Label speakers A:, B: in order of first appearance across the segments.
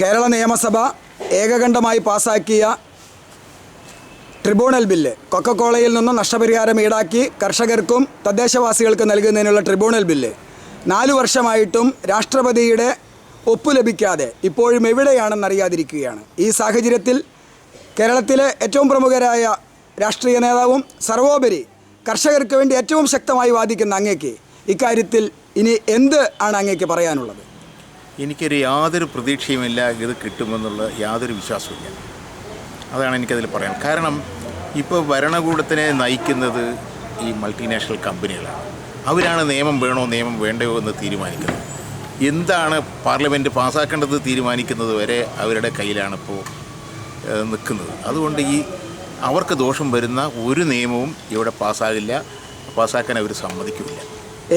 A: കേരള നിയമസഭ ഏകകണ്ഠമായി പാസാക്കിയ tribunal bill, കൊക്കക്കോളയിൽ നിന്നും നഷ്ടപരിഹാരം ഈടാക്കി കർഷകർക്കും തദ്ദേശവാസികൾക്കും നൽകുന്നതിനുള്ള ട്രിബ്യൂണൽ ബില്ല് 4 വർഷമായിട്ടും രാഷ്ട്രപതിയുടെ ഒപ്പ് ലഭിക്കാതെ ഇപ്പോഴും എവിടെയാണെന്നറിയാതിരിക്കുകയാണ്. ഈ സാഹചര്യത്തിൽ കേരളത്തിലെ ഏറ്റവും പ്രമുഖരായ രാഷ്ട്രീയ നേതാവും സർവോപരി കർഷകർക്ക് വേണ്ടി ഏറ്റവും ശക്തമായി വാദിക്കുന്ന അങ്ങേക്ക് ഇക്കാര്യത്തിൽ ഇനി എന്ത് ആണ് അങ്ങേക്ക് പറയാനുള്ളത്?
B: എനിക്കൊരു യാതൊരു പ്രതീക്ഷയുമില്ല ഇത് കിട്ടുമെന്നുള്ള യാതൊരു വിശ്വാസവുമില്ല. അതാണ് എനിക്കതിൽ പറയാൻ കാരണം. ഇപ്പോൾ ഭരണകൂടത്തിനെ നയിക്കുന്നത് ഈ മൾട്ടിനാഷണൽ കമ്പനികളാണ്. അവരാണ് നിയമം വേണോ നിയമം വേണ്ടയോ എന്ന് തീരുമാനിക്കുന്നത്. എന്താണ് പാർലമെൻറ്റ് പാസ്സാക്കേണ്ടത് തീരുമാനിക്കുന്നത് വരെ അവരുടെ കയ്യിലാണിപ്പോൾ നിൽക്കുന്നത്. അതുകൊണ്ട് അവർക്ക് ദോഷം വരുന്ന ഒരു നിയമവും ഇവിടെ പാസ്സാക്കാൻ അവർ സമ്മതിക്കില്ല.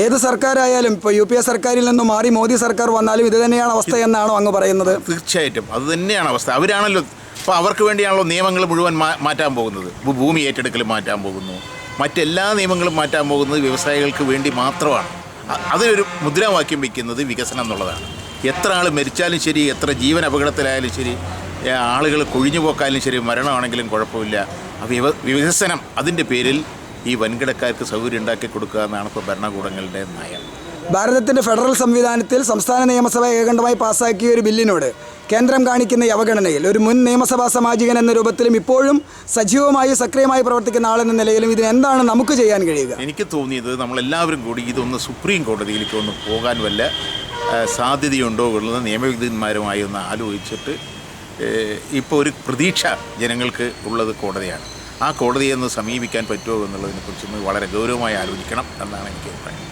A: ഏത് സർക്കാരായാലും ഇപ്പോൾ UPA സർക്കാരിൽ നിന്നും മാറി മോദി സർക്കാർ വന്നാലും ഇത് തന്നെയാണ് അവസ്ഥ എന്നാണോ അങ്ങ് പറയുന്നത്?
B: തീർച്ചയായിട്ടും അത് തന്നെയാണ് അവസ്ഥ. അവരാണല്ലോ ഇപ്പോൾ അവർക്ക് വേണ്ടിയാണല്ലോ നിയമങ്ങൾ മുഴുവൻ മാറ്റാൻ പോകുന്നത്. ഭൂമി ഏറ്റെടുക്കൽ മാറ്റാൻ പോകുന്നു, മറ്റെല്ലാ നിയമങ്ങളും മാറ്റാൻ പോകുന്നത് വ്യവസായികൾക്ക് വേണ്ടി മാത്രമാണ്. അതിനൊരു മുദ്രാവാക്യം വയ്ക്കുന്നത് വികസനം എന്നുള്ളതാണ്. എത്ര ആൾ മരിച്ചാലും ശരി, എത്ര ജീവൻ അപകടത്തിലായാലും ശരി, ആളുകൾ കൊഴിഞ്ഞു പോക്കാലും ശരി, മരണമാണെങ്കിലും കുഴപ്പമില്ല, വികസനം അതിൻ്റെ പേരിൽ ഈ വൻകിടക്കാർക്ക് സൗകര്യം ഉണ്ടാക്കി കൊടുക്കുക എന്നാണ് ഇപ്പോൾ ഭരണകൂടങ്ങളുടെ നയം.
A: ഭാരതത്തിൻ്റെ ഫെഡറൽ സംവിധാനത്തിൽ സംസ്ഥാന നിയമസഭ ഏകകണ്ഠമായി പാസ്സാക്കിയ ഒരു ബില്ലിനോട് കേന്ദ്രം കാണിക്കുന്ന ഈ അവഗണനയിൽ ഒരു മുൻ നിയമസഭാ സാമാജികൻ എന്ന രൂപത്തിലും ഇപ്പോഴും സജീവമായി സക്രിയമായി പ്രവർത്തിക്കുന്ന ആളെന്ന നിലയിലും ഇതിനെന്താണ് നമുക്ക് ചെയ്യാൻ കഴിയുക?
B: എനിക്ക് തോന്നിയത് നമ്മളെല്ലാവരും കൂടി ഇതൊന്ന് സുപ്രീം കോടതിയിലേക്ക് ഒന്ന് പോകാൻ വല്ല സാധ്യതയുണ്ടോ ഉള്ളത് നിയമവിദഗ്ധന്മാരുമായി ഒന്ന് ആലോചിച്ചിട്ട് ഇപ്പോൾ ഒരു പ്രതീക്ഷ ജനങ്ങൾക്ക് ഉള്ളത് കോടതിയാണ്. ആ കോടതിയെ ഒന്ന് സമീപിക്കാൻ പറ്റുമോ എന്നുള്ളതിനെക്കുറിച്ചൊന്ന് വളരെ ഗൗരവമായി ആലോചിക്കണം എന്നാണ് എനിക്ക് അഭിപ്രായം.